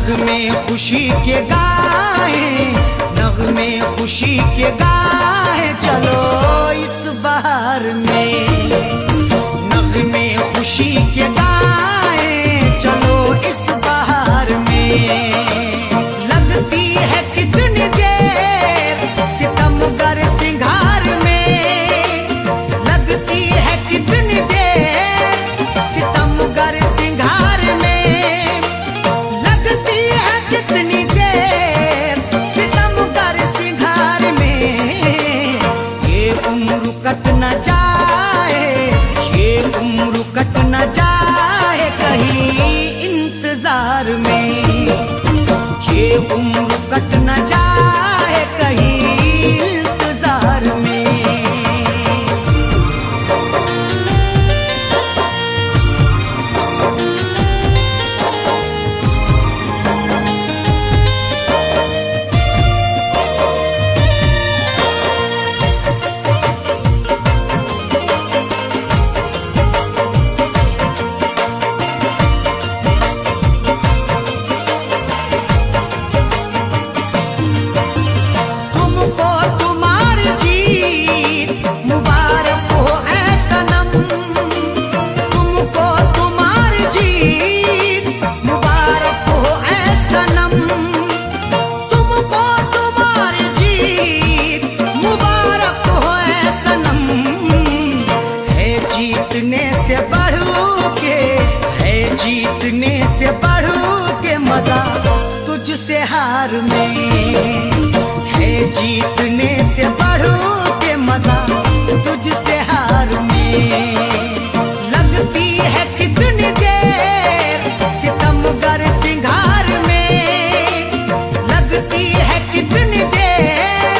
नगमे खुशी के गाए, नगमे खुशी के गाए, चलो इस बहार में। नगमे खुशी के गाए, चलो इस बहार में। लगती है कितनी देर सितमगर सिंगार में, लगती है कितनी देर सितमगर सिंगार में, लगती है कितनी देर सितमगर सिंगार में। ये उम्र कट न जाए, ये उम्र कट न जाए कहीं इंतजार में। ये उम्र कट न जाए कहीं इंतजार में। जीतने से बढ़ के मजा तुझसे हार में है, जीतने से बढ़ के मजा तुझसे हार में। लगती है कितनी देर सितमगर सिंगार में, लगती है कितनी देर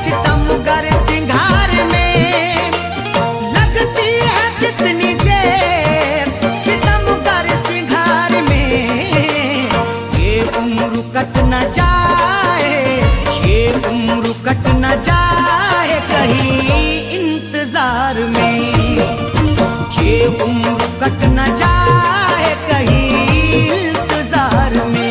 सितमगर सिंगार में, लगती है कितनी देर सितमगर सिंगार में। ये उम्र कट न जाए, ये उम्र कट न जाए कहीं इंतजार में। ये उम्र कट न जाए कहीं इंतजार में।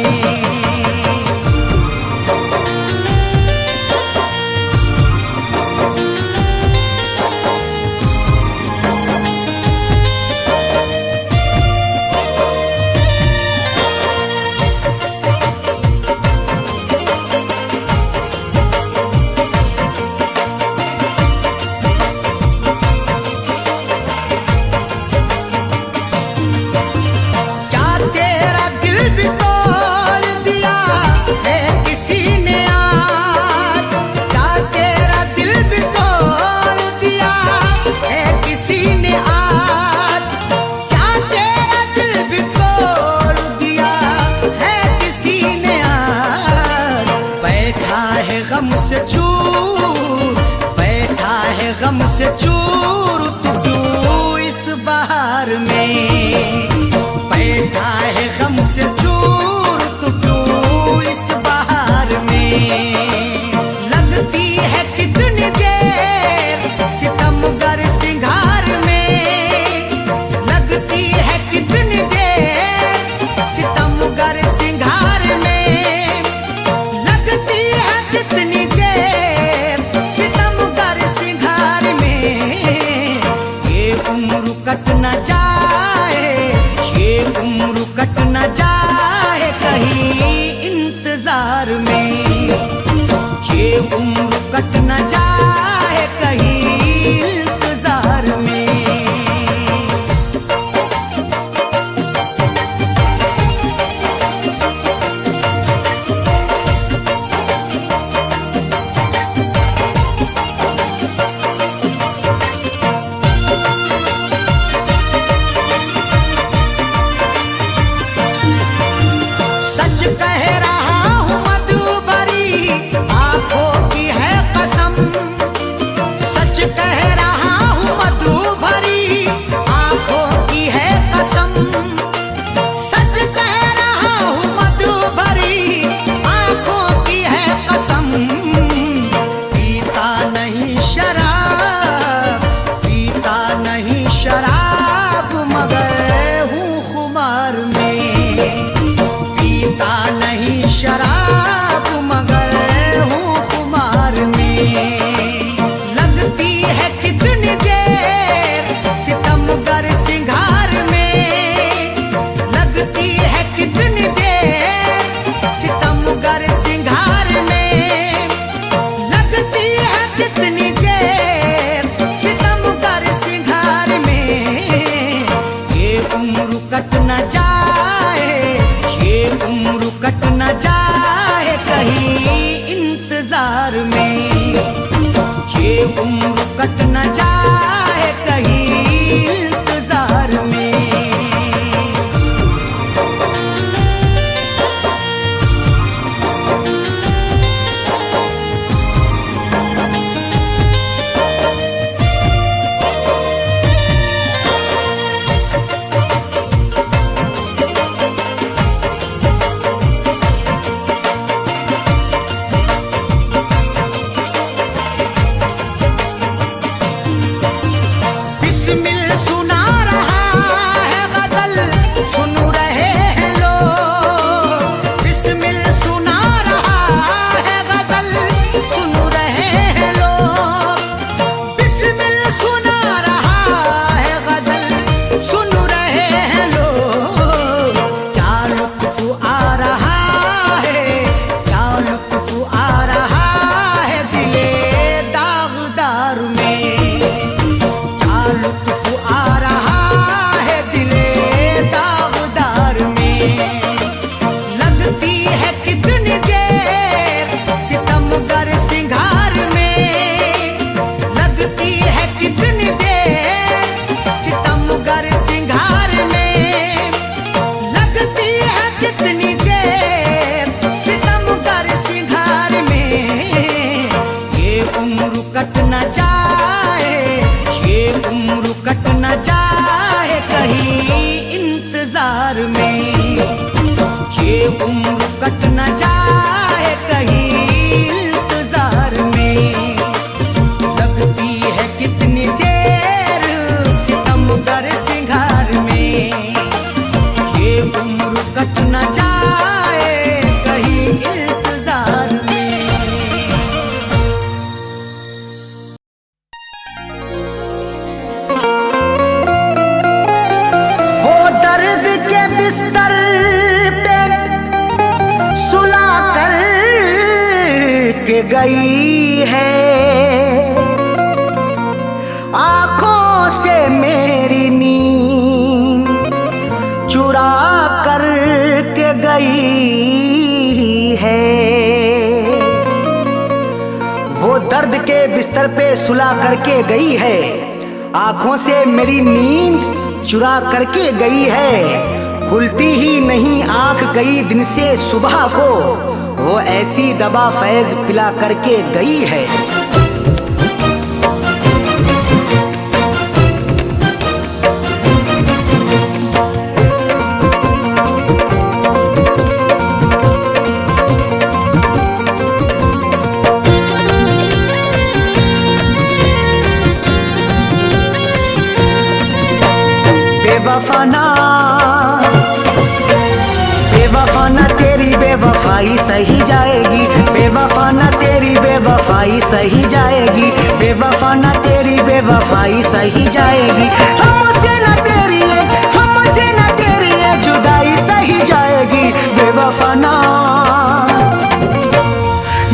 गम से चूर तू इस बहार में, बैठा है गम से चूर तू इस बहार में। लगती है कितनी देर सितमगर सिंगार में, लगती है कितनी देर सितमगर सिंगार में, लगती है कितनी देर सितमगर सिंगार में। ये उम्र कट न जाए, ये उम्र कट न जाए कहीं इंतजार में। ये उम्र कट न जाए कहीं इंतजार में। सच कह रहा हूँ मधुबन शराब मगर हूँ कुमार में। लगती है कितनी देर सितमगर सिंगार में, लगती है कितनी देर सितमगर सिंगार में, लगती है कितनी देर सितमगर सिंगार में। ये उम्र कट न जाए, ये उम्र कट न जाए कहीं इंतजार में, ये उम्र कट न जाए कहीं इंतजार में। बिस्मिल सुना रहा है गजल, सुन रहे हैं लोग। बिस्मिल सुना रहा है गजल, सुन रहे हैं लोग। बिस्मिल सुना रहा है गजल, सुन रहे हैं लोग। क्या लुत्फ आ रहा है, क्या लुत्फ आ रहा है दिले दागदार में। लुत्फ आ रहा है दिले दागदार में। लगती है कितनी देर सितमगर सिंगार में, लगती है कितनी देर सितमगर सिंगार में, लगती है कितनी देर सितमगर सिंगार में। ये उम्र कट न जाए, ये उम्र कट न जाए कहीं इंतजार में, ये उम्र कट न जाए कहीं इंतजार में। लगती है कितनी देर सितमगर सिंगार में, ये उम्र कट न जाए कहीं इंतजार में। बिस्तर पे सुला कर के गई है, आँखों से मेरी नींद चुरा कर के गई है। वो दर्द के बिस्तर पे सुला करके गई है, आँखों से मेरी नींद चुरा करके गई है। खुलती ही नहीं आंख गई दिन से सुबह को, वो ऐसी दवा फैज पिला करके गई है। बेवफाना बेवफाना तेरी बेवफाई सही जाएगी, बेवफाना तेरी बेवफाई सही जाएगी, बेवफाना तेरी बेवफाई सही जाएगी। हमसे न तेरी है, हमसे न तेरी है जुदाई सही जाएगी। बेवफाना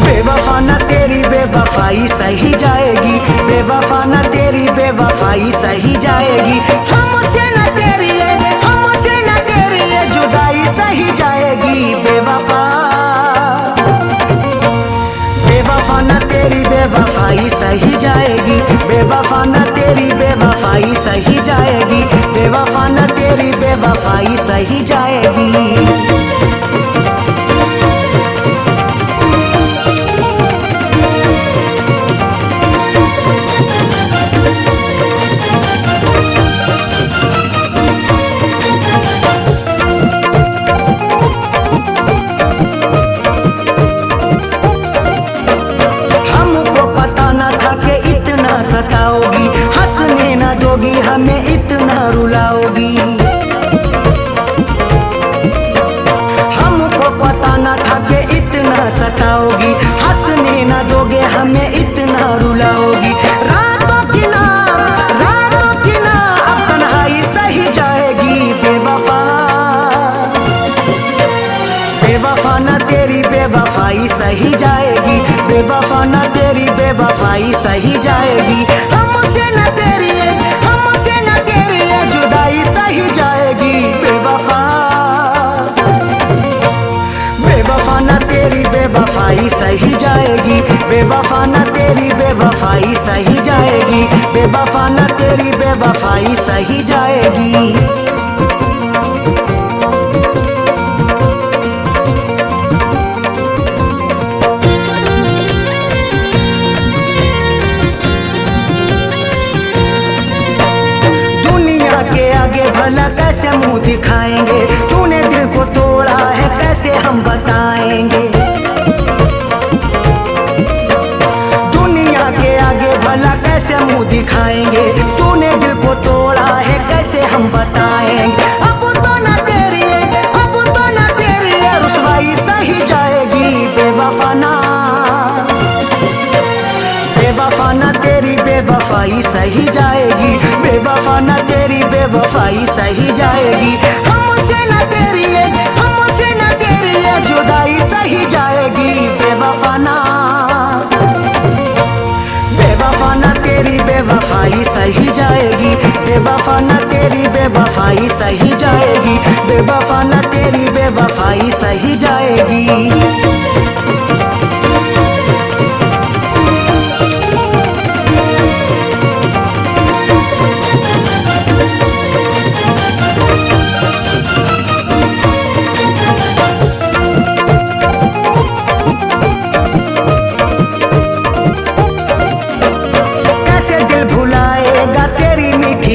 बेवफाना तेरी बेवफाई सही जाएगी, बेवफाना तेरी बेवफाई सही जाएगी। हमसे न तेरी है, हमसे न तेरी है जुदाई सही जाएगी। बेवफा बेवफाना तेरी बेवफाई सही जाएगी, बेवफाना तेरी बेवफाई सही जाएगी, बेवफाना तेरी बेवफाई सही जाएगी। सताओगी, हंसने न दोगी, हमें इतना रुलाओगी। इतना सताओगी, हंसने न दोगे हमें इतना रुलाओगी। रातों की ना अब तन्हाई सही जाएगी बेवफा। बेवफा न तेरी बेवफाई सही जाएगी, बेवफा न तेरी बेवफाई सही जाएगी। हमसे न तेरी जुदाई सही जाएगी बेवफा। बेवफा न तेरी बेवफाई सही जाएगी, बेवफा न तेरी बेवफाई सही जाएगी, बेवफा न तेरी बेवफाई सही जाएगी। भला कैसे मुंह दिखाएंगे, तूने दिल को तोड़ा है कैसे हम बताएंगे। दुनिया के आगे भला कैसे मुंह दिखाएंगे, तूने दिल को तोड़ा है कैसे हम बताएंगे। अब तो न तेरी रुसवाई सही जाएगी बेवफा ना। बेवफा न तेरी बेवफाई सही जाएगी, बेवफा न तेरी बेवफाई सही जाएगी। हमसे न तेरी जुदाई सही जाएगी बेवफा ना। बेवफा न तेरी बेवफाई सही जाएगी, बेवफा न तेरी बेवफाई सही जाएगी, बेवफा न तेरी बेवफाई सही जाएगी।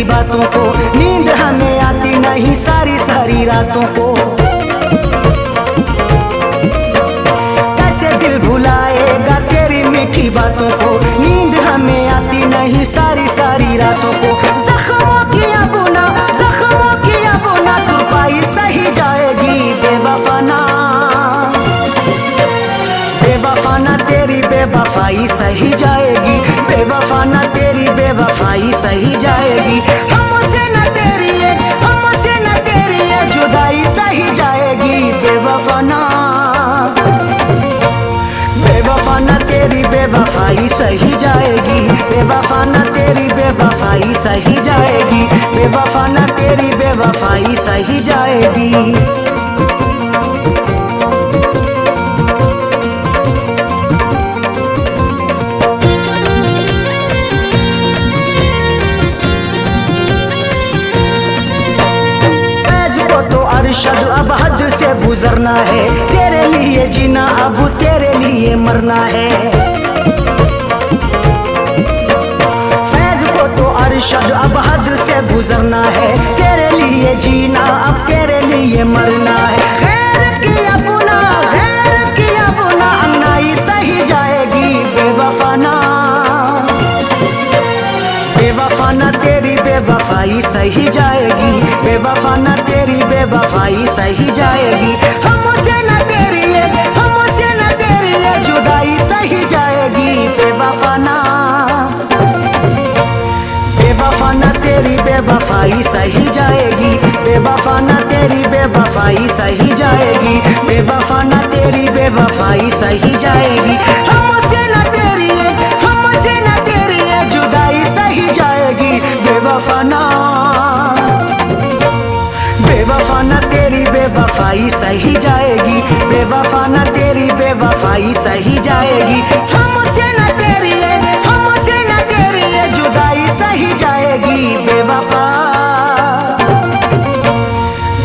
बातों को नींद हमें आती नहीं सारी रातों को। कैसे दिल भुलाएगा तेरी मीठी बातों को, नींद हमें आती नहीं सारी रातों को। जख्मों की अबुना तुरपाई सही जाएगी बेवफा ना। बेवफा न तेरी बेवफाई सही जाएगी, बेवफा न तेरी बेवफाई सही जाएगी। हमसे न तेरी जुदाई सही जाएगी बेवफा ना। बेवफा न तेरी बेवफाई सही जाएगी, बेवफा न तेरी बेवफाई सही जाएगी, बेवफा न तेरी बेवफाई सही जाएगी। अरशद अब हद से गुजरना है, तेरे लिए जीना अब तेरे लिए मरना है। फैज को तो अरशद अब हद से गुजरना है, तेरे लिए जीना अब तेरे लिए मरना है। खैर की अपना अन्नाई सही जाएगी बेवफा ना। बेवफा न तेरी बेवफाई सही जाएगी, बेवफा न तेरी बेवफाई सही जाएगी। हमसे न तेरी जुदाई सही जाएगी बेवफा ना। बेवफा न तेरी बेवफाई सही जाएगी, बेवफा न तेरी बेवफाई सही जाएगी, बेवफा न तेरी बेवफाई सही जाएगी। हमसे न तेरी जुदाई सही जाएगी बेवफा ना। बेवफा न तेरी बेवफाई सही जाएगी, बेवफा न तेरी बेवफाई सही जाएगी। हमसे न तेरी जुदाई सही जाएगी बेवफा।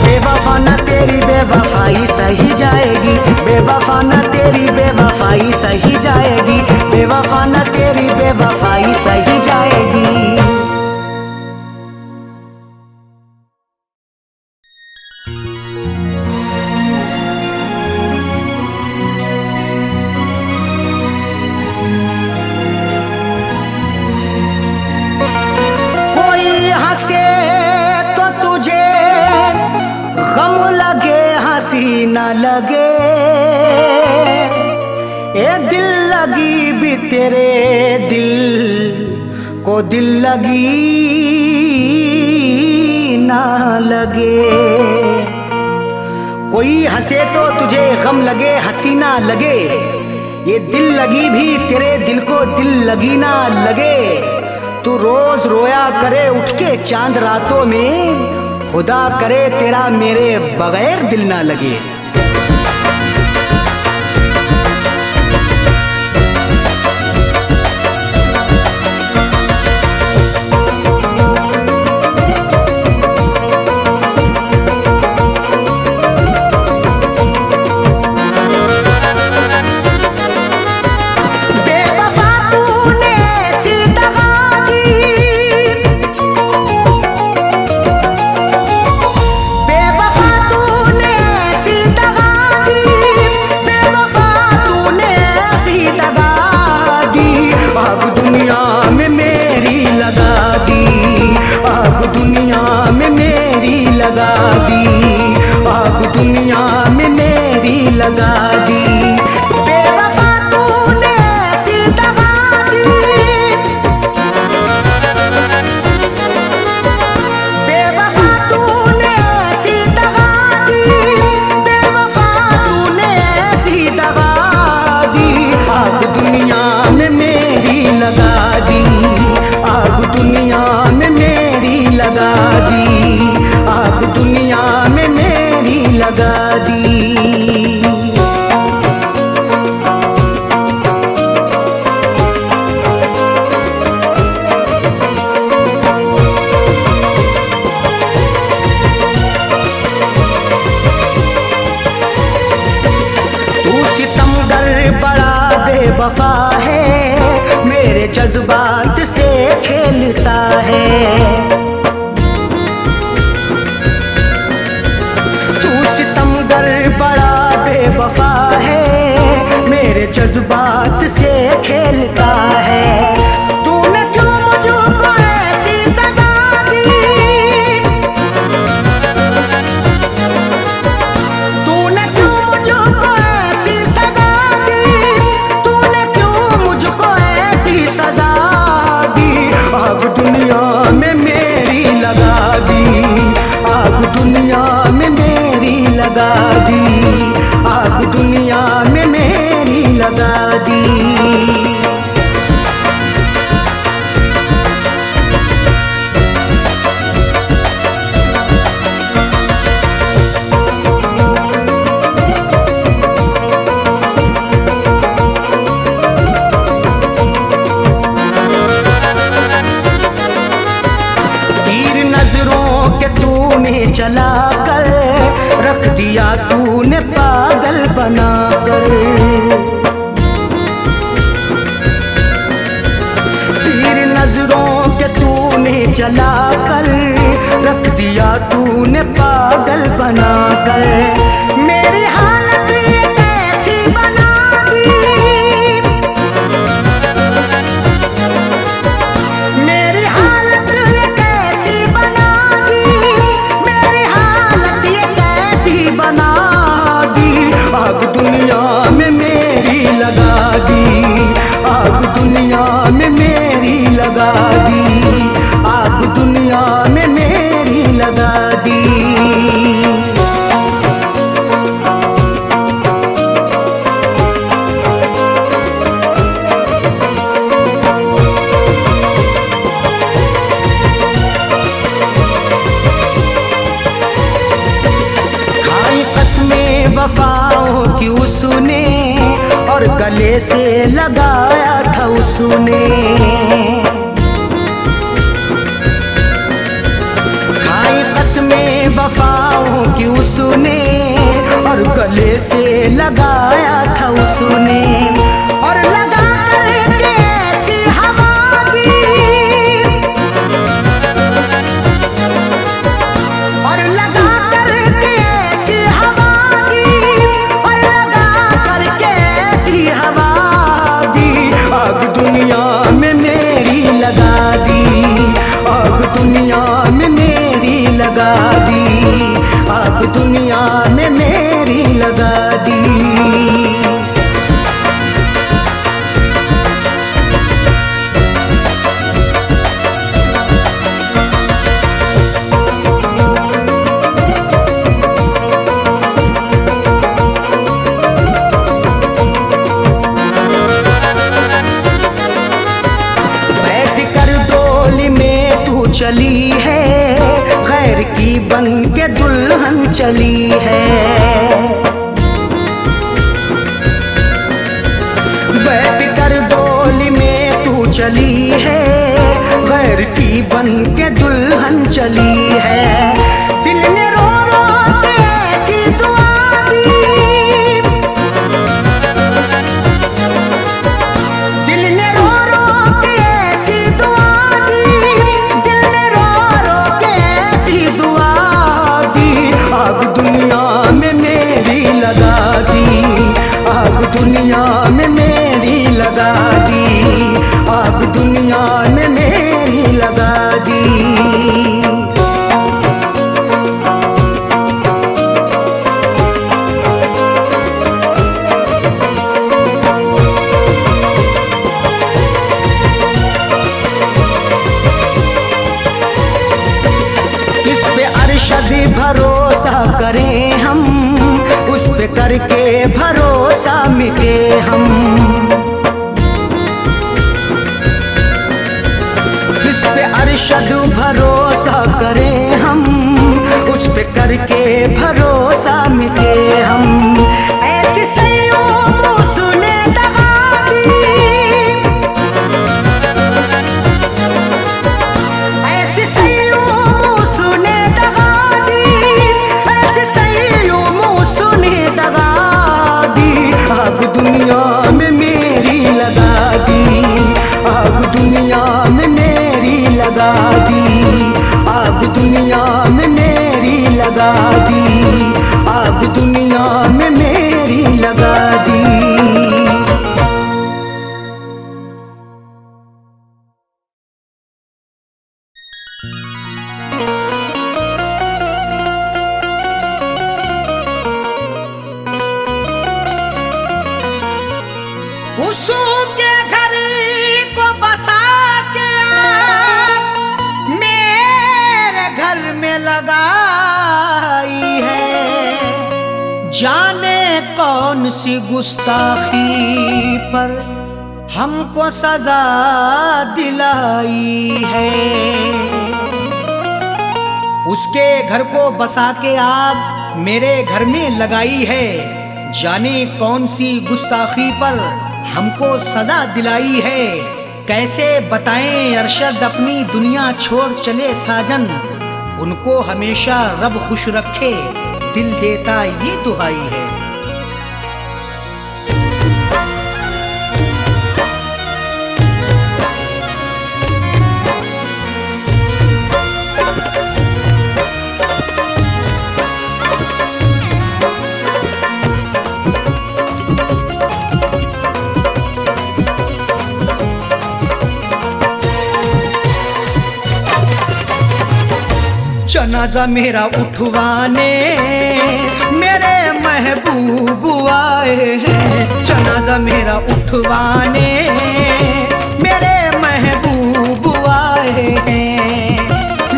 बेवफा न तेरी बेवफाई सही जाएगी, बेवफा न तेरी बेवफाई सही जाएगी, बेवफा न तेरी बेवफाई सही जाएगी। कोई हंसे तो तुझे गम लगे, हंसी न लगे। ए दिल लगी भी तेरे दिल को दिल लगी ना लगे। कोई हंसे तो तुझे गम लगे, हंसी ना लगे। ये दिल लगी भी तेरे दिल को दिल लगी ना लगे। तू रोज रोया करे उठ के चांद रातों में, खुदा करे तेरा मेरे बगैर दिल ना लगे। वफा है मेरे जज्बात से खेलता है। तू सितमगर बड़ा बेवफा है मेरे जज्बात से खेलता है। तूने क्यों मुझको ऐसी सजा दी, तूने क्यों मुझको ऐसी सजा दी, तूने क्यों मुझको ऐसी सजा दी। आग दुनिया में मेरी लगा दी, आग दुनिया में मेरी लगा दी, आग दुनिया में मेरी लगा दी। चला कर रख दिया तूने पागल बनाकर। तीर नजरों के तूने चला कर रख दिया तूने पागल बनाकर। मेरी हालत ये कैसी बना दी, मेरी हालत ये कैसी बना दी, बना दी। आग दुनिया में मेरी लगा दी, आग दुनिया में मेरी लगा दी, आग दुनिया में मेरी लगा दी। वफाओं की उसने और गले से लगाया था उसने। खाई कसमें वफाओं की उसने और गले से लगाया था उसने। और लगा करके ऐसी हवा दी, और लगा करके ऐसी हवा, आग दुनिया में मेरी लगा दी, आग दुनिया में मेरी लगा दी, आग दुनिया में मेरी लगा दी। चली है। बैठ कर डोली में तू चली है, गैर की बन के दुल्हन चली है। दिल ने रो रो के ऐसी दुआ दी, दिल ने रो रो के ऐसी दुआ दी, दिल ने रो रो के ऐसी दुआ दी। आग दुनिया में मेरी लगा दी, आग दुनिया में मेरी लगा दी, आग दुनिया में मेरी लगा दी। इस पे अरशद भरोसा करें हम, उस पे करके भरोसा मिटे हम। इस पे अरशद भरोसा करें हम, उस पे करके भरोसा मिटे हम। ऐसी सैयों सुने दगा दी, ऐसी सैयों सुने दगा दी, ऐसी सैयों सुने दगा दी। आग दुनिया में मेरी लगा दी, आग दुनिया में मेरी लगा दी, आग दुनिया में मेरी लगा दी, आग दुनिया में मेरी लगा दी। उसके घर को बसा के आग मेरे घर में लगाई है। जाने कौन सी गुस्ताखी पर हमको सजा दिलाई है। उसके घर को बसा के आग मेरे घर में लगाई है। जाने कौन सी गुस्ताखी पर हमको सजा दिलाई है। कैसे बताएं अरशद अपनी दुनिया छोड़ चले साजन, उनको हमेशा रब खुश रखे दिल देता ये दुआई है। जनाजा मेरा उठवाने मेरे महबूब आए हैं। जनाजा मेरा उठवाने मेरे महबूब आए हैं।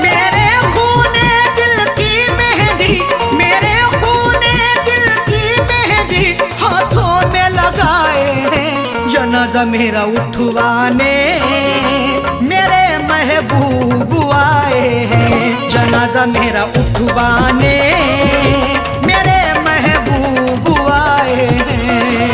मेरे खूने दिल की मेहंदी, मेरे खूने दिल की मेहंदी हाथों में लगाए हैं। जनाजा मेरा उठवाने मेरे महबूब आए हैं। जनाजा मेरा उठवाने मेरे महबूब आए हैं।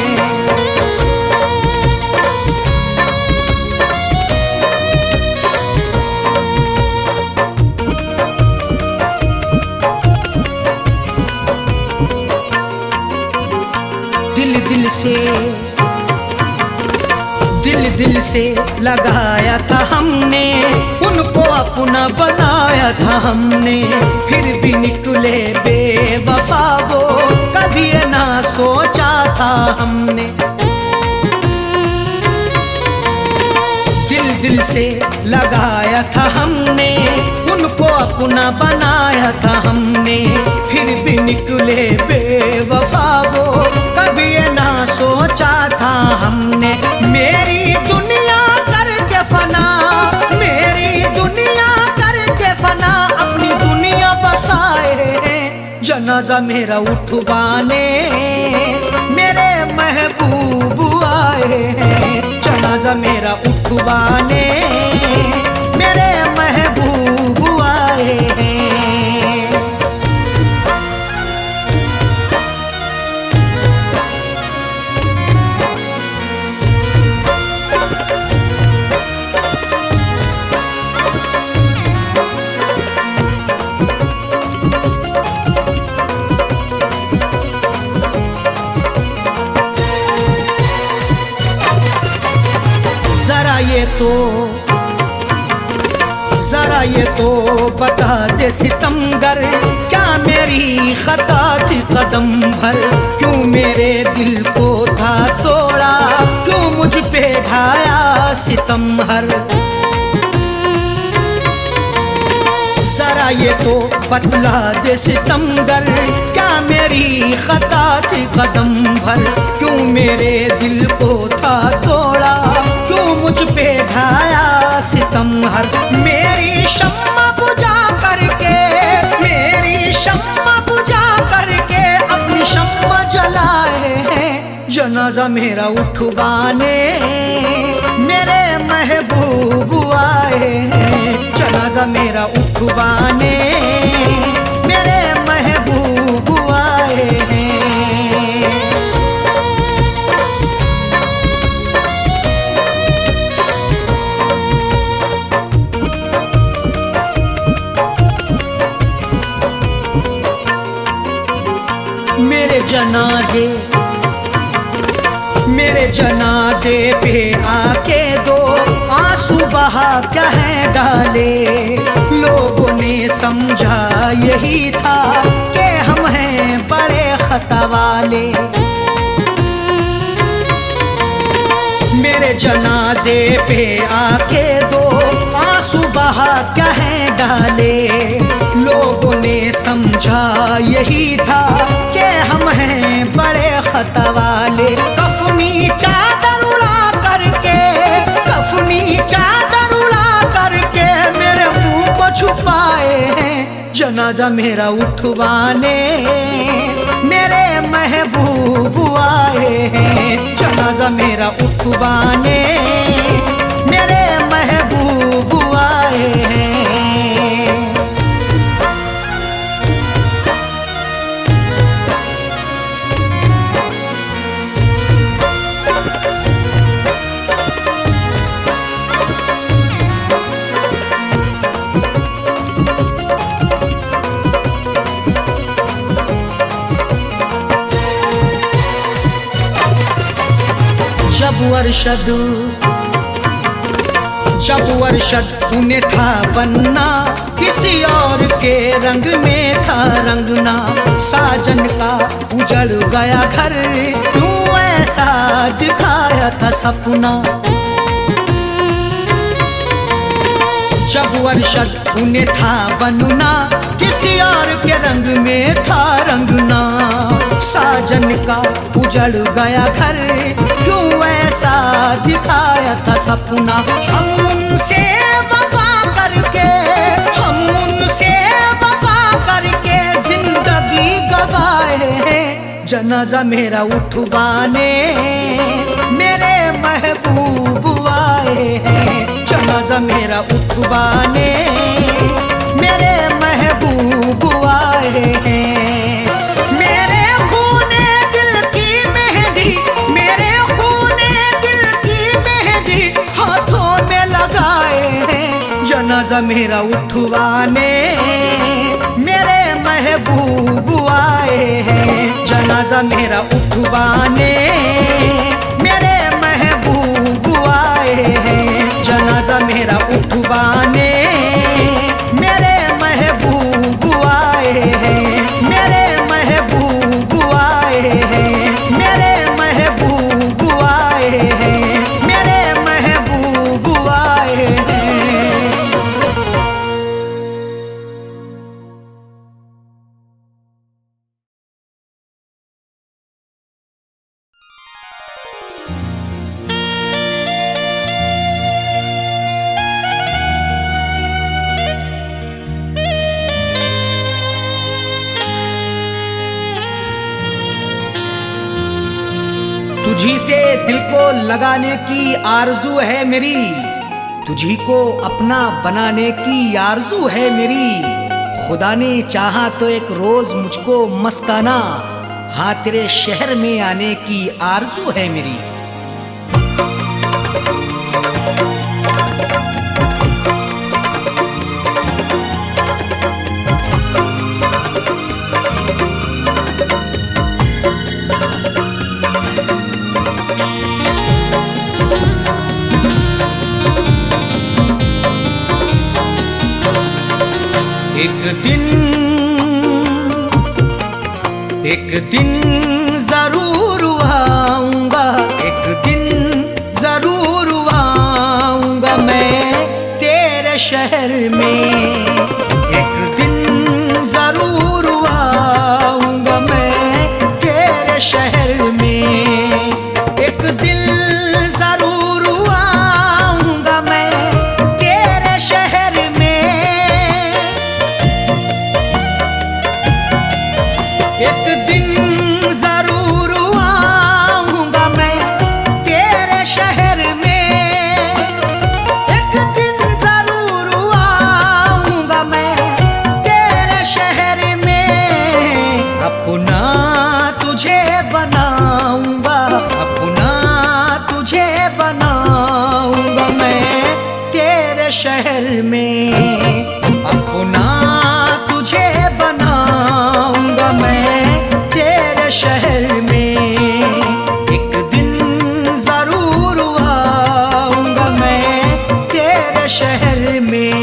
दिल से लगाया था हमने, उनको अपना बनाया था हमने। फिर भी निकले बेवफा वो, कभी ना सोचा था हमने। दिल से लगाया था हमने, उनको अपना बनाया था हमने। फिर भी निकले बेवफा वो, कभी ना सोचा था हमने। मेरी दुनिया करके फना, मेरी दुनिया करके फना, अपनी दुनिया बसाए। जनाजा मेरा उठवाने मेरे महबूब आए हैं। जनाजा मेरा उठवाने मेरे महबूब आए हैं। तो जरा ये तो बता दे सितमगर, क्या मेरी खता थी कदम भर? क्यों मेरे दिल को था तोड़ा, क्यों मुझ पे ढाया सितम हर? जरा ये तो बतला दे सितमगर, क्या मेरी खता थी कदम भर? क्यों मेरे दिल को था तोड़ा, क्यों मुझ पे ढाया सितम हर? मेरी शम्मा बुझा करके, मेरी शम्मा बुझा करके अपनी शम्मा जलाए हैं। जनाजा मेरा उठवाने मेरे महबूब आए हैं। जनाजा मेरा उठवाने मेरे महबूब आए हैं। मेरे जनाजे पे आके दो आंसू बहा कह डाले। लोगों ने समझा यही था कि हम हैं बड़े खता वाले। मेरे जनाजे पे आके दो आंसू बहा कह डाले। लोगों ने समझा यही था कि हम हैं बड़े खता वाले। कफनी चादर उड़ा करके, कफनी चादर उड़ा करके मेरे मुंह को छुपाए हैं। जनाजा मेरा उठवाने मेरे महबूब आए हैं। जनाजा मेरा उठवाने मेरे महबूब आए हैं। जब अरशद उन्हें था बनना, किसी और के रंग में था रंगना। साजन का उजड़ गया घर, क्यों ऐसा दिखाया था सपना। जब अरशद उन्हें था बनना, किसी और के रंग में था रंगना। साजन का उजड़ गया घर, क्यों ऐसा दिखाया था सपना। हम उनसे वफा करके, हम उनसे वफा करके जिंदगी गवाए हैं। जनाजा मेरा उठवाने मेरे महबूब आए हैं। जनाजा मेरा उठवाने मेरे महबूब आए हैं। मेरे खूने दिल की मेहंदी, मेरे खूने दिल की मेहंदी हाथों में लगाए हैं। जनाजा मेरा उठवाने मेरे महबूब आए हैं। जनाजा मेरा उठवाने मेरे महबूब आए हैं। जनाजा मेरा उठवाने मेरे महबूब आए हैं। मेरे महबूब आए हैं। मेरे महबूब आए हैं। मेरे महबूब आए हैं। तुझी से दिल को लगाने की आरजू है मेरी, तुझी को अपना बनाने की आरजू है मेरी। खुदा ने चाहा तो एक रोज मुझको मस्ताना, हाँ तेरे शहर में आने की आरजू है मेरी। एक दिन जरूर आऊंगा, एक दिन जरूर आऊंगा मैं तेरे शहर में। एक दिन जरूर आऊंगा मैं तेरे शहर में। एक दिन जरूर आऊंगा मैं तेरे शहर में। एक दिन जरूर आऊंगा मैं तेरे शहर में। एक दिन जरूर आऊंगा मैं तेरे शहर में। अपना तुझे बनाऊंगा, अपना तुझे बनाऊंगा मैं तेरे शहर में। अपना तुझे बनाऊंगा मैं तेरे शहर में। एक दिन जरूर आऊंगा मैं तेरे शहर में।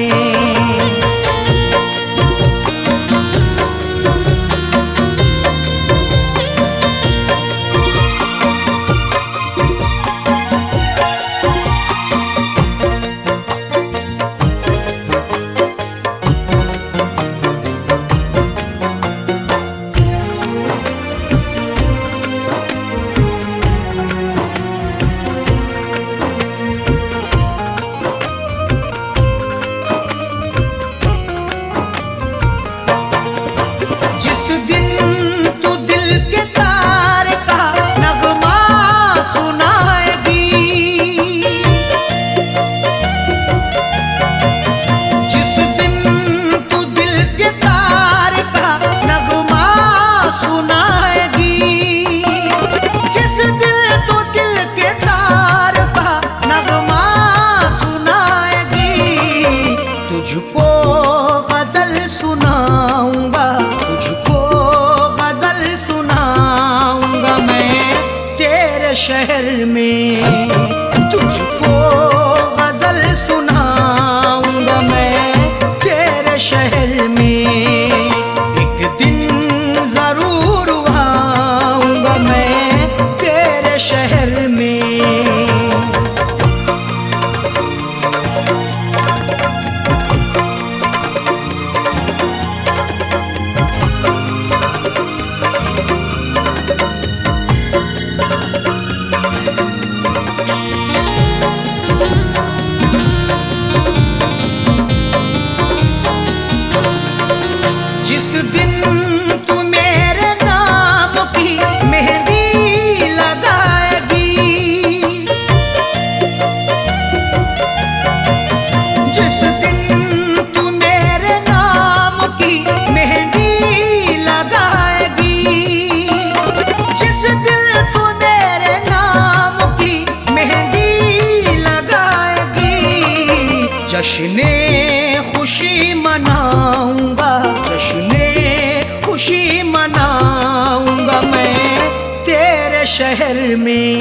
जिस दिन तू दिल के तार का नगमा सुनाएगी, जिस दिन तू दिल के तार का नगमा सुनाएगी, जिस दिल तू दिल के तार का नगमा सुनाएगी, तुझको गजल सुनाऊंगा, तुझको गजल सुनाऊंगा मैं तेरे शहर में। तुझको गजल सुनाऊंगा मैं तेरे शहर में। एक दिन जरूर आऊंगा मैं तेरे शहर में। जिस दिन तू मेरे नाम की मेहंदी लगाएगी, जिस दिन तू मेरे नाम की मेहंदी लगाएगी, जिस दिन तू मेरे नाम की मेहंदी लगाएगी, जश्ने खुशी मनाऊंगा, जश्ने खुशी मनाऊंगा मैं तेरे शहर में।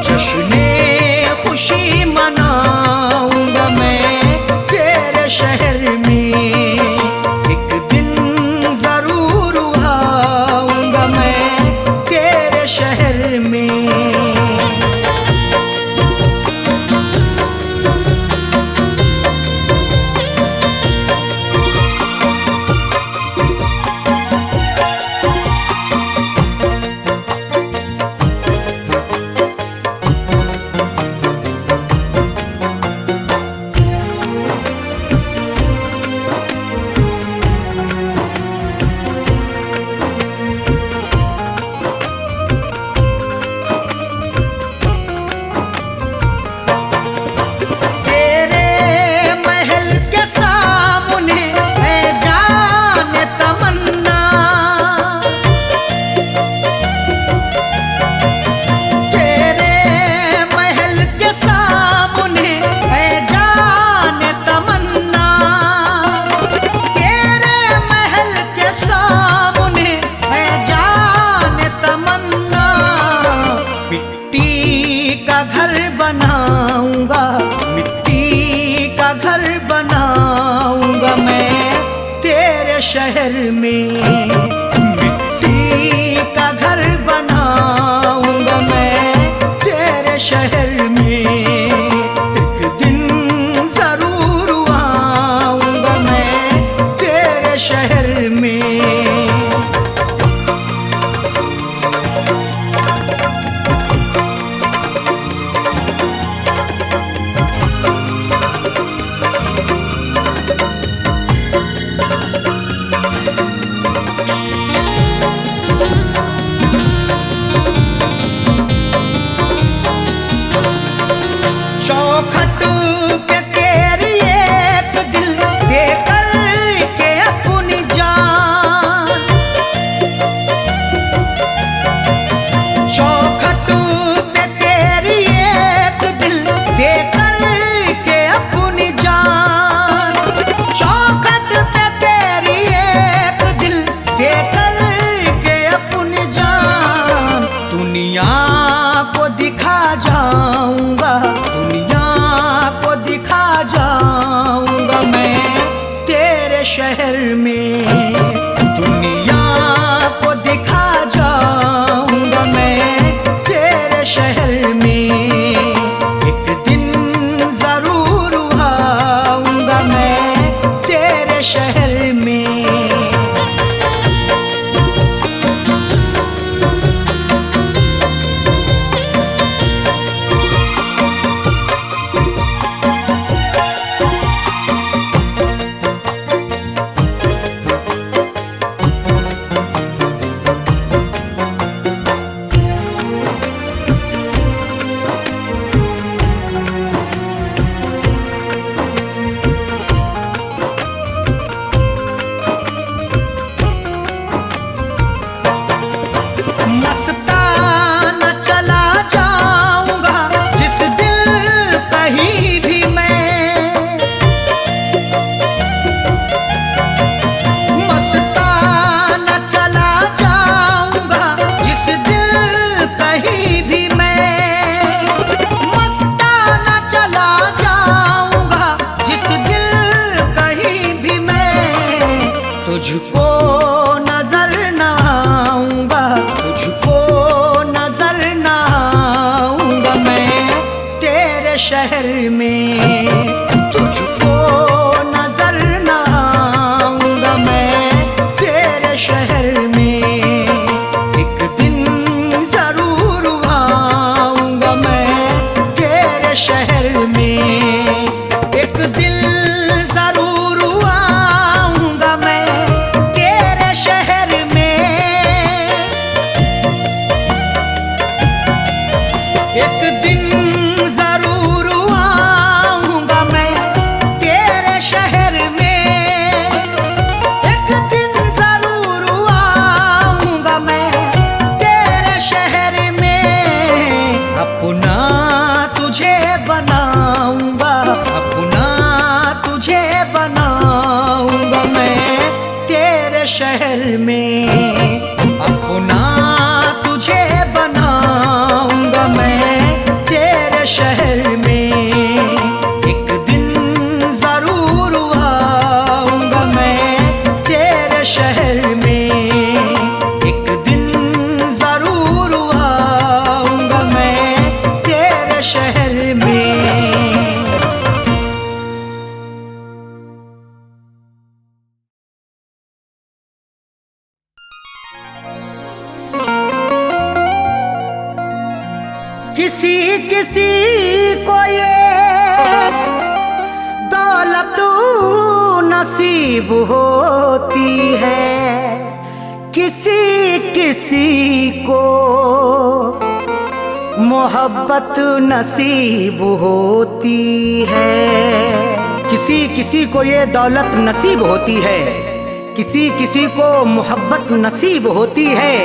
जश्ने खुशी मनाऊंगा मैं तेरे शहर में। एक दिन जरूर आऊंगा मैं तेरे शहर में। तेरे शहर में मिट्टी का घर बनाऊंगा मैं तेरे शहर में। एक दिन जरूर आऊंगा मैं तेरे शहर में। चौखट पे तेरी एक दिल दे कर के अपनी जान, चौखट पे तेरी एक दिल दे कर के अपनी जान, चौखट पे तेरी एक दिल दे कर के अपनी जान। दुनिया को दिखा जाऊंगा, दुनिया को दिखा जाऊंगा मैं तेरे शहर में। दुनिया को दिखा जाऊंगा मैं तेरे शहर में। एक दिन जरूर आऊंगा मैं तेरे शहर में। मस्ताना चला जाऊंगा जिस दिल कहीं भी मैं, मस्ताना चला जाऊंगा जिस दिल कहीं भी मैं, मस्ताना चला जाऊंगा जिस दिल कहीं भी मैं। तुझको नजर न आऊंगा, तुझको नजर न आऊंगा मैं तेरे शहर में। तुझको नजर न आऊंगा मैं तेरे शहर में। एक दिन जरूर आऊंगा मैं तेरे शहर में। एक दिल जरूर आऊंगा मैं तेरे शहर में। एक दिन जरूर आऊंगा मैं तेरे शहर में। एक दिन जरूर आऊंगा मैं तेरे शहर में। अपना तुझे बनाऊंगा, अपना तुझे बनाऊंगा मैं तेरे शहर में। अपना तुझे बनाऊंगा मैं तेरे शहर में। एक दिन जरूर आऊंगा मैं तेरे शहर में। एक दिन जरूर आऊंगा मैं तेरे शहर में। किसी किसी को ये दौलत नसीब होती है, किसी किसी को मोहब्बत नसीब होती है। किसी किसी को ये दौलत नसीब होती है, किसी किसी को मोहब्बत नसीब होती है।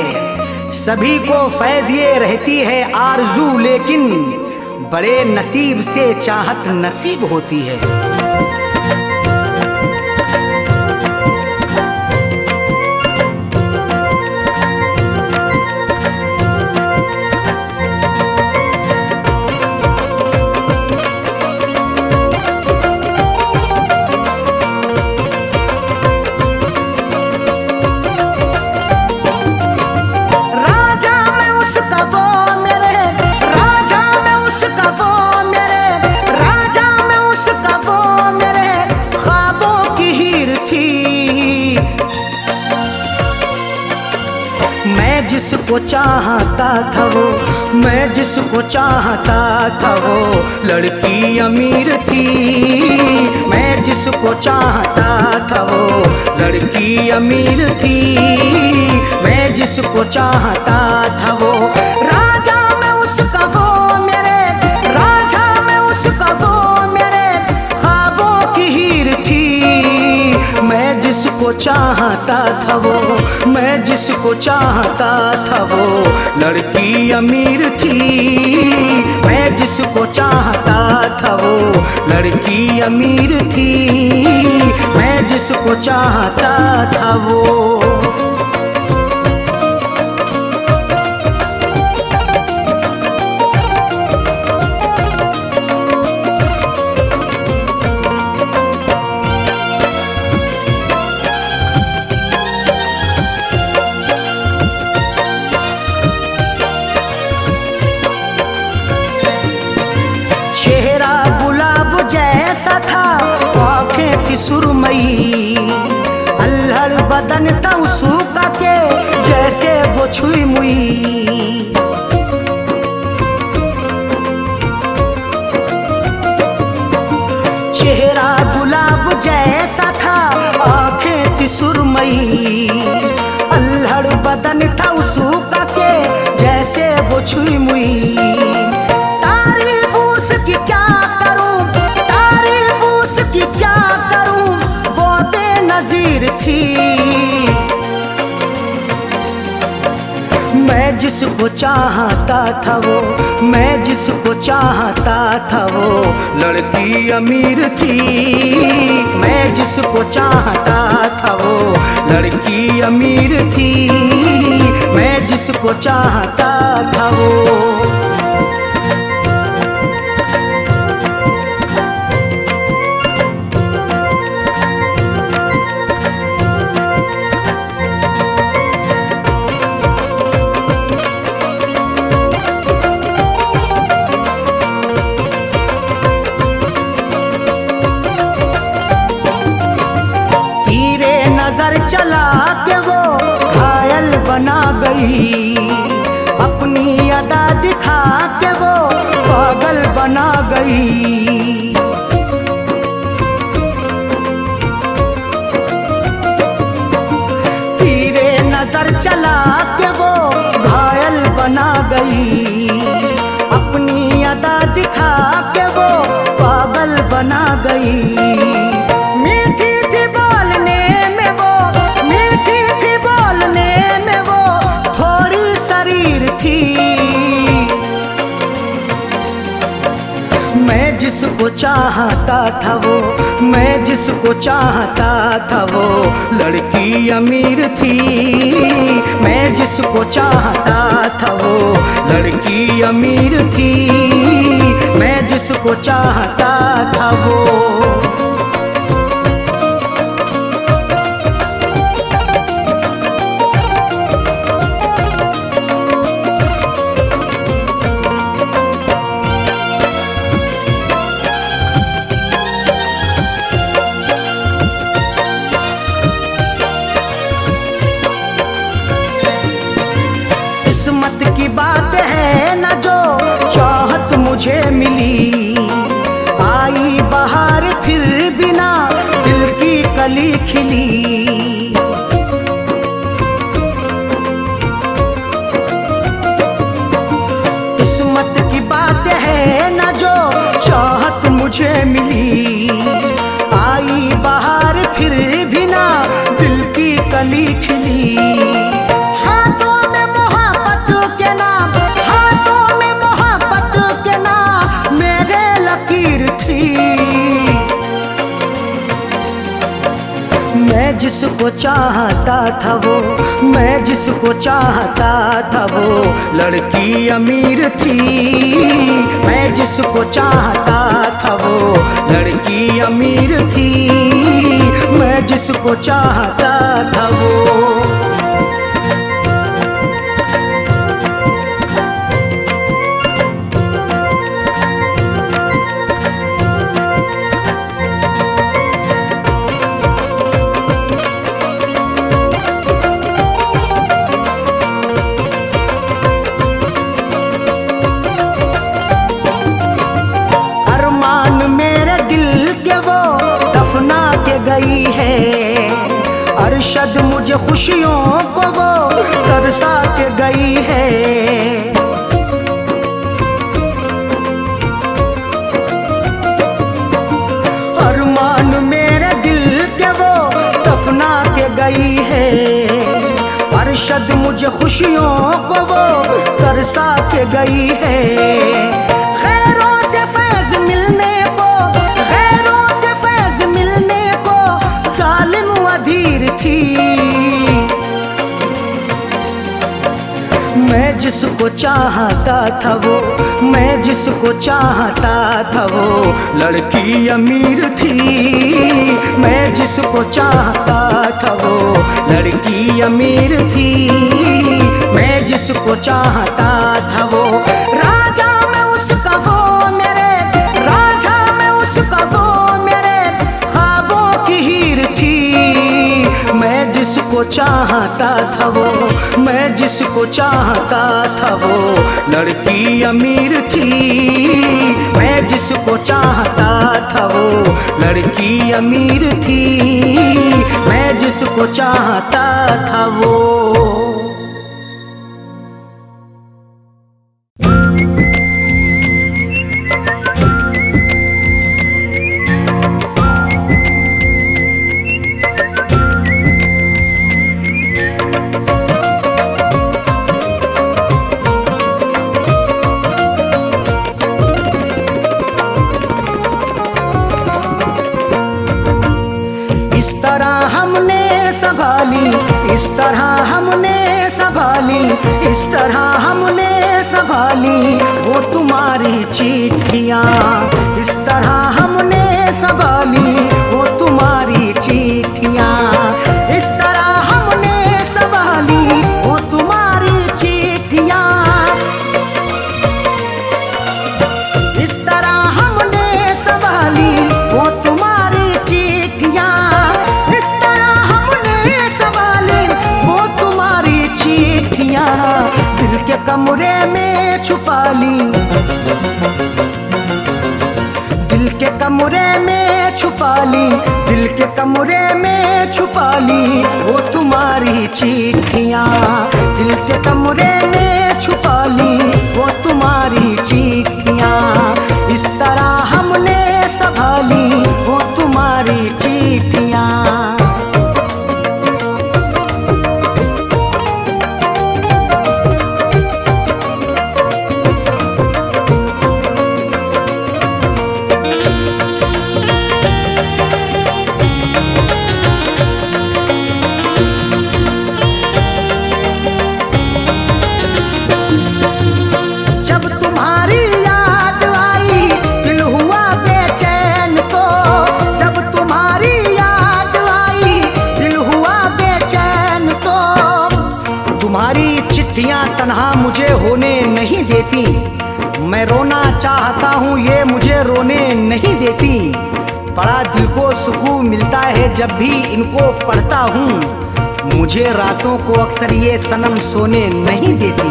सभी को फैज़ ये रहती है आरज़ू, लेकिन बड़े नसीब से चाहत नसीब होती है। चाहता था वो, मैं जिसको चाहता था वो लड़की अमीर थी। मैं जिसको चाहता था वो लड़की अमीर थी। मैं जिसको चाहता था वो राजा में उसका वो मेरे, राजा में उसका वो मेरे ख्वाबों की हीर थी। मैं जिसको चाहता था वो, मैं जिसको चाहता था वो लड़की अमीर थी। मैं जिसको चाहता था वो लड़की अमीर थी। मैं जिसको चाहता था वो। जैसा था आँखें थी सुरमई, अल्हड़ बदन था उसका के जैसे वो छुई मुई। चेहरा गुलाब जैसा था आँखें थी सुरमई, अल्हड़ बदन था उसका के जैसे वो छुई मुई। तारीफ उसकी क्या क्या करूं वो बेनज़ीर थी। मैं जिसको चाहता था वो, मैं जिसको चाहता था वो लड़की अमीर थी। मैं जिसको चाहता था वो लड़की अमीर थी। मैं जिसको चाहता था वो। नजर चला के वो घायल बना गई, अपनी अदा दिखा के वो पागल बना गई। तीरे नजर चला के वो घायल बना गई, अपनी अदा दिखा के वो पागल बना गई। मीठी थी बोलने में वो, मीठी थी बोलने में वो थोड़ी शरीर थी। मैं जिसको चाहता था वो, मैं जिसको चाहता था वो लड़की अमीर थी। मैं जिसको चाहता था वो लड़की अमीर थी। मैं जिसको चाहता था वो। किस्मत की बात है न जो चाहत मुझे मिली, आई बहार फिर बिना दिल की कली खिली। किस्मत की बात है न जो चाहत मुझे मिली, आई बहार फिर बिना दिल की कली खिली। हाथों में मोहब्बत के नाम, हाथों में मोहब्बत के नाम मेरे लकीर थी। मैं जिसको चाहता था वो, मैं जिसको चाहता था वो लड़की अमीर थी। मैं जिसको चाहता था वो लड़की अमीर थी। मैं जिसको चाहता था वो। मुझे खुशियों को वो तरसा के गई है। अरमान मेरे दिल के वो दफना के गई है। अरशद मुझे खुशियों को वो तरसा के गई है। गैरों से फैज मिलने को, गैरों से फैज मिलने को जालिम अधीर थी। मैं जिसको चाहता था वो, मैं जिसको चाहता था वो लड़की अमीर थी। मैं जिसको चाहता था वो लड़की अमीर थी। मैं जिसको चाहता था वो राजा में उसका वो मेरे, राजा में उसका वो मेरे ख्वाबों की हीर थी। मैं जिसको चाहता था वो, मैं जिसको चाहता था वो लड़की अमीर थी। मैं जिसको चाहता था वो लड़की अमीर थी। मैं जिसको चाहता था वो। इस तरह हमने संभाली, इस तरह हमने संभाली वो तुम्हारी चिट्ठियाँ। इस तरह हमने संभाली वो तुम्हारी चिट्ठियाँ। इस तरह हमने संभाली वो तुम्हारी चिट्ठियाँ। इस तरह हमने संभाली वो तुम्हारी चिट्ठियाँ। इस तरह हमने संभाली वो तुम्हारी चिट्ठियाँ। दिल के कमरे में छुपा ली, दिल के कमरे में छुपा ली, दिल के कमरे में छुपा ली वो तुम्हारी चिट्ठियाँ। दिल के कमरे में छुपा ली वो तुम्हारी चिट्ठियाँ। इस तरह हमने संभाली वो तुम्हारी चिट्ठियाँ। तन्हा मुझे होने नहीं देती, मैं रोना चाहता हूँ ये मुझे रोने नहीं देती। बड़ा दिल को सुकून मिलता है जब भी इनको पढ़ता हूँ। मुझे रातों को अक्सर ये सनम सोने नहीं देती।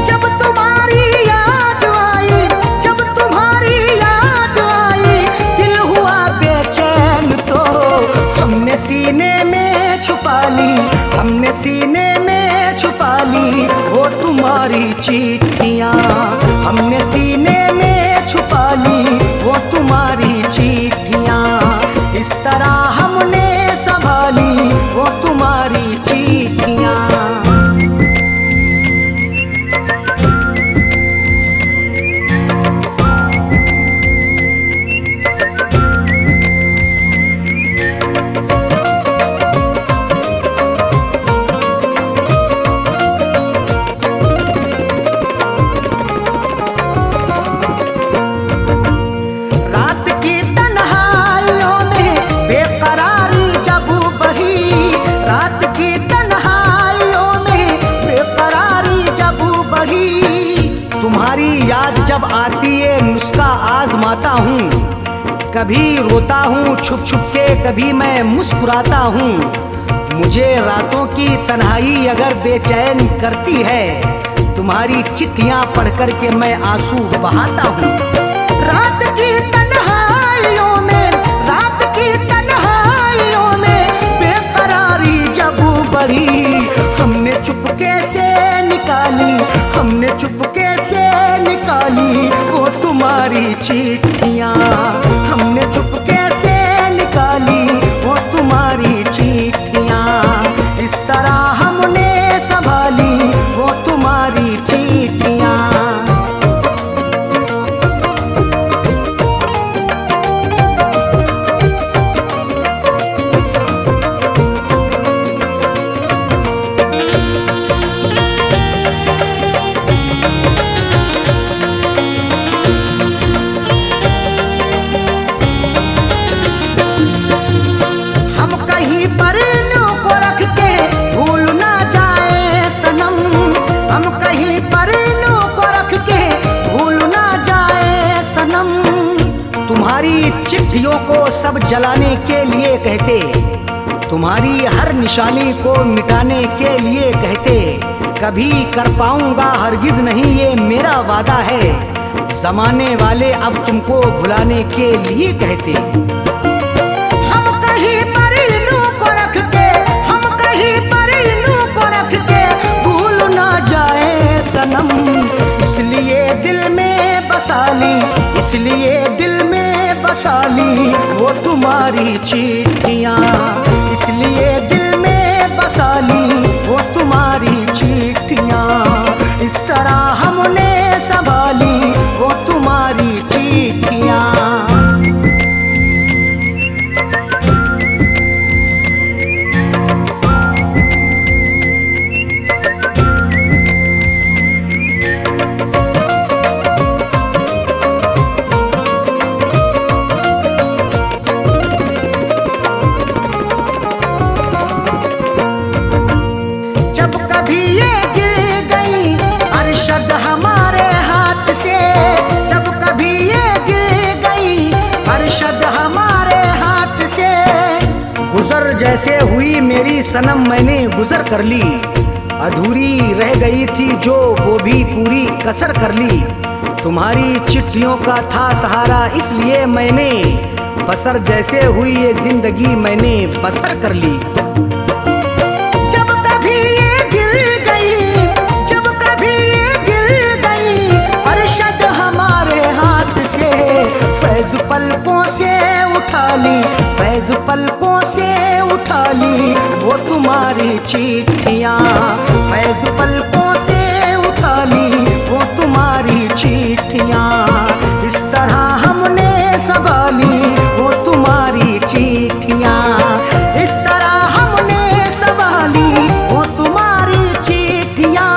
जब तुम्हारी याद आई, जब तुम्हारी याद आई दिल हुआ बेचैन तो हमने सीने में छुपा ली, हमने सीने में छुपा ली वो तुम्हारी चिट्ठियाँ। हमने सीने में छुपा ली वो तुम्हारी चिट्ठियाँ। इस तरह हमने संभाली वो तुम्हारी चिट्ठियाँ। जब आती है नुस्खा आजमाता हूँ, कभी रोता हूँ छुप छुप के, कभी मैं मुस्कुराता हूँ। मुझे रातों की तन्हाई अगर बेचैन करती है, तुम्हारी चिट्ठियाँ पढ़ कर के मैं आंसू बहाता हूँ। रात की तन्हाइयों में, रात की तन्हाइयों में बेकरारी जब चुपके से निकाली, हमने चुपके से निकाली वो तुम्हारी चिट्ठियाँ। हमने चुपके से निकाली वो तुम्हारी चिट्ठियाँ। इस तरह हमने संभाली वो तुम्हारी चिट्ठियाँ। तुम्हारी चिट्ठियों को सब जलाने के लिए कहते, तुम्हारी हर निशानी को मिटाने के लिए कहते। कभी कर पाऊंगा हरगिज नहीं ये मेरा वादा है, जमाने वाले अब तुमको भुलाने के लिए कहते। हम कहीं पर इन्हों को रख के, हम कहीं पर इन्हों को रख के भूल ना जाए सनम। इसलिए दिल में बसा ली, इसलिए दिल में बसा ली वो तुम्हारी चिट्ठियाँ। इसलिए दिल में बसा ली वो तुम्हारी चिट्ठियाँ। इस तरह हमने संभाली वो तुम्हारी चिट्ठियाँ। हमारे हाथ से जब कभी ये गिर गई अरशद हमारे हाथ से, गुजर जैसे हुई मेरी सनम मैंने गुजर कर ली। अधूरी रह गई थी जो वो भी पूरी कसर कर ली। तुम्हारी चिट्ठियों का था सहारा इसलिए मैंने बसर जैसे हुई ये जिंदगी मैंने बसर कर ली। जब कभी ये गिर गई, जब कभी ये गिर गई अरशद हमारे हाथ से, फैज पलकों से उठा ली, फैज पलकों से उठा ली वो तुम्हारी चिट्ठियाँ। फैज पलकों से उठा ली वो तुम्हारी चिट्ठियाँ। इस तरह हमने संभाली वो तुम्हारी चिट्ठियाँ। इस तरह हमने संभाली वो तुम्हारी चिट्ठियाँ।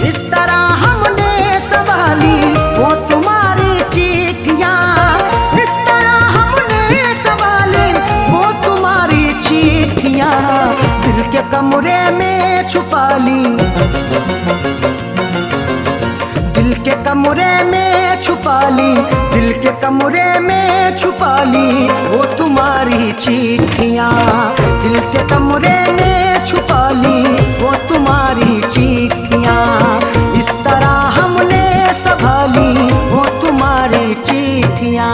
इस तरह हमने संभाली वो तुम्हारी चिट्ठियाँ। इस तरह हमने संभाली वो तुम्हारी चिट्ठियाँ। दिल के कमरे में छुपा ली, दिल के कमरे में छुपा ली, दिल के कमरे में छुपा ली वो तुम्हारी चिट्ठियाँ। दिल के कमरे में छुपा ली वो तुम्हारी चिट्ठियाँ। इस तरह हमने संभाली वो तुम्हारी चिट्ठियाँ।